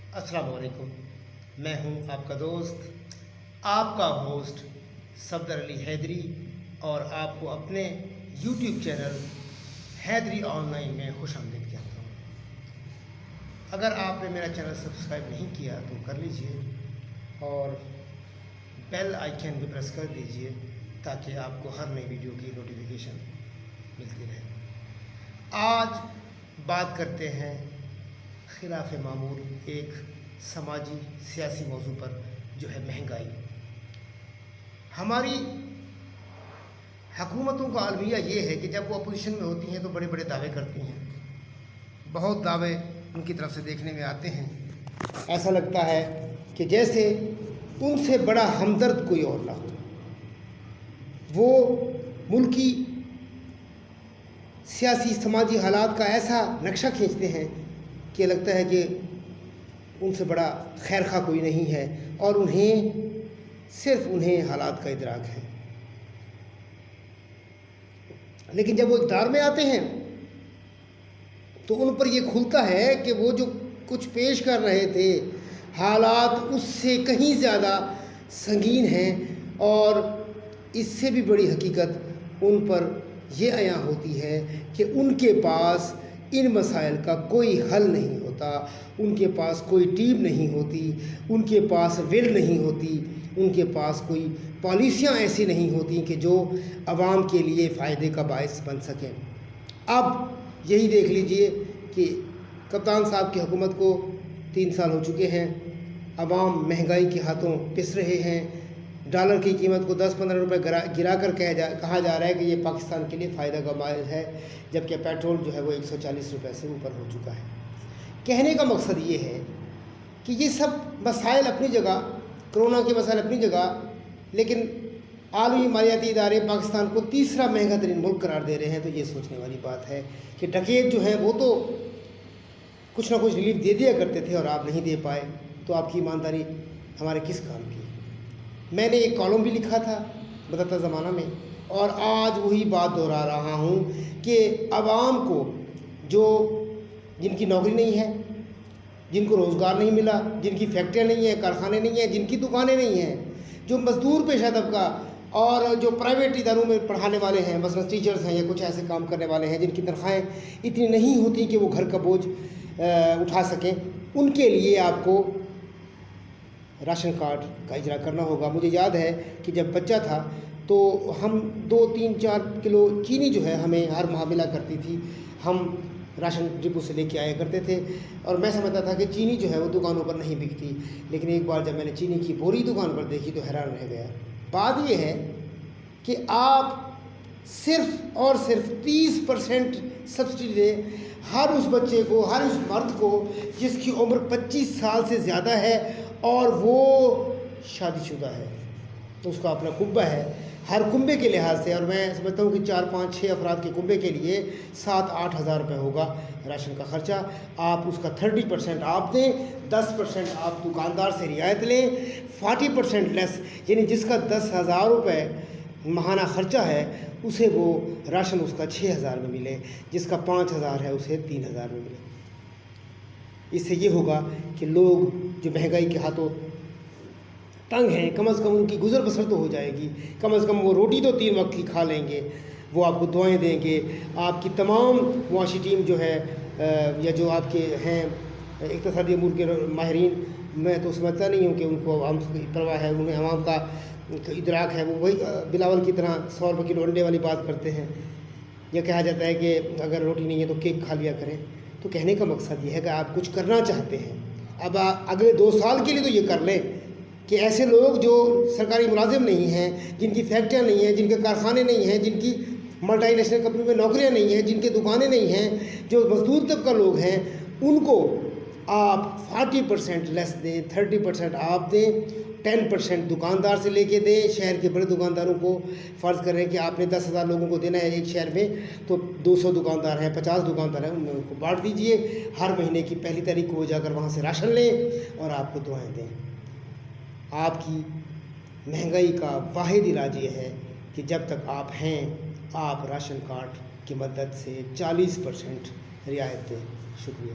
अस्सलाम वालेकुम। मैं हूं आपका दोस्त, आपका होस्ट सफदर अली हैदरी, और आपको अपने यूट्यूब चैनल हैदरी ऑनलाइन में खुशामदीद कहता हूं। अगर आपने मेरा चैनल सब्सक्राइब नहीं किया तो कर लीजिए और बेल आइकन भी प्रेस कर दीजिए ताकि आपको हर नई वीडियो की नोटिफिकेशन मिलती रहे। आज बात करते हैं खिलाफ मामूल एक समाजी सियासी मौजू पर, जो है महंगाई। हमारी हुकूमतों का अलमिया ये है कि जब वो अपोजिशन में होती हैं तो बड़े बड़े दावे करती हैं। बहुत दावे उनकी तरफ से देखने में आते हैं, ऐसा लगता है कि जैसे उनसे बड़ा हमदर्द कोई और ना हो। वो मुल्की सियासी समाजी हालात का ऐसा नक्शा खींचते हैं कि लगता है कि उनसे बड़ा खैरखा कोई नहीं है और सिर्फ उन्हें हालात का इदराक है। लेकिन जब वो इक़्तिदार में आते हैं तो उन पर ये खुलता है कि वो जो कुछ पेश कर रहे थे हालात उससे कहीं ज़्यादा संगीन हैं, और इससे भी बड़ी हकीकत उन पर यह आया होती है कि उनके पास इन मसाइल का कोई हल नहीं होता, उनके पास कोई टीम नहीं होती, उनके पास विल नहीं होती, उनके पास कोई पॉलिसियाँ ऐसी नहीं होती कि जो आवाम के लिए फ़ायदे का बायस बन सकें। अब यही देख लीजिए कि कप्तान साहब की हुकूमत को 3 साल हो चुके हैं, आवाम महंगाई के हाथों पिस रहे हैं। डॉलर की कीमत को 10-15 रुपये गिरा कर कहा जा रहा है कि ये पाकिस्तान के लिए फ़ायदा का बायस है, जबकि पेट्रोल जो है वो 140 रुपये से ऊपर हो चुका है। कहने का मकसद ये है कि ये सब मसाइल अपनी जगह, कोरोना के मसाइल अपनी जगह, लेकिन आलमी मालियाती इदारे पाकिस्तान को तीसरा महंगा तरीन मुल्क करार दे रहे हैं। तो ये सोचने वाली बात है कि डकैत जो है वो तो कुछ ना कुछ रिलीफ दे दिया करते थे और आप नहीं दे पाए, तो आपकी ईमानदारी हमारे किस काम की। मैंने एक कॉलम भी लिखा था बदलता ज़माना में, और आज वही बात दोहरा रहा हूँ कि आवाम को जिनकी नौकरी नहीं है, जिनको रोज़गार नहीं मिला, जिनकी फैक्ट्रियाँ नहीं हैं, कारखाने नहीं हैं, जिनकी दुकानें नहीं हैं, जो मज़दूर पेशा तबका और जो प्राइवेट इदारों में पढ़ाने वाले हैं, मसलन टीचर्स हैं या कुछ ऐसे काम करने वाले हैं जिनकी तनख्वाहें इतनी नहीं होती कि वो घर का बोझ उठा सकें, उनके लिए आपको राशन कार्ड का इजरा करना होगा। मुझे याद है कि जब बच्चा था तो हम 2-3-4 किलो चीनी जो है हमें हर माह मिला करती थी, हम राशन डिपो से लेके आया करते थे, और मैं समझता था कि चीनी जो है वो दुकानों पर नहीं बिकती। लेकिन एक बार जब मैंने चीनी की बोरी दुकान पर देखी तो हैरान रह गया। बात ये है कि आप सिर्फ़ और सिर्फ 30% सब्सिडी दें हर उस बच्चे को, हर उस मर्द को जिसकी उम्र 25 साल से ज़्यादा है और वो शादीशुदा है, तो उसका अपना कुंबा है। हर कुंबे के लिहाज से, और मैं समझता हूँ कि 4-5-6 अफराद के कुंबे के लिए 7-8 हज़ार रुपये होगा राशन का ख़र्चा। आप उसका 30% आप दें, 10% आप दुकानदार से रियायत लें, 40% लेस, यानी जिसका 10,000 रुपये माहाना ख़र्चा है उसे वो राशन उसका 6,000 में मिले, जिसका 5,000 है उसे 3,000 में मिले। इससे ये होगा कि लोग जो महंगाई के हाथों तंग हैं, कम अज़ कम उनकी गुज़र बसर तो हो जाएगी, कम अज़ कम वो रोटी तो 3 वक्त की खा लेंगे, वो आपको दुआएं देंगे। आपकी तमाम मुआशी टीम जो है या जो आपके हैं इक़्तिसादी अमूर के माहिरीन, मैं तो समझता नहीं हूँ कि उनको आवाम की परवाह है, उन्हें आवाम का इदराक है। वो वही बिलावल की तरह 100 रुपये किलो अंडे वाली बात करते हैं, या कहा जाता है कि अगर रोटी नहीं है तो केक खा लिया करें। तो कहने का मकसद ये है कि आप कुछ करना चाहते हैं, अब अगले 2 साल के लिए तो ये कर लें कि ऐसे लोग जो सरकारी मुलाजिम नहीं हैं, जिनकी फैक्ट्रियाँ नहीं हैं, जिनके कारखाने नहीं हैं, जिनकी मल्टीनेशनल कंपनी में नौकरियाँ नहीं हैं, जिनके दुकानें नहीं हैं, जो मजदूर तबका लोग हैं, उनको आप 40% लेस दें, 30% आप दें, 10% दुकानदार से लेके दें। शहर के बड़े दुकानदारों को फ़र्ज़ करें कि आपने 10,000 लोगों को देना है एक शहर में, तो 200 दुकानदार हैं, 50 दुकानदार हैं, उनमें उनको बांट दीजिए। हर महीने की पहली तारीख को जाकर वहाँ से राशन लें और आपको दुआएं दें। आपकी महंगाई का वाहिद इलाज ये है कि जब तक आप हैं, आप राशन कार्ड की मदद से 40% रियायत दें। शुक्रिया।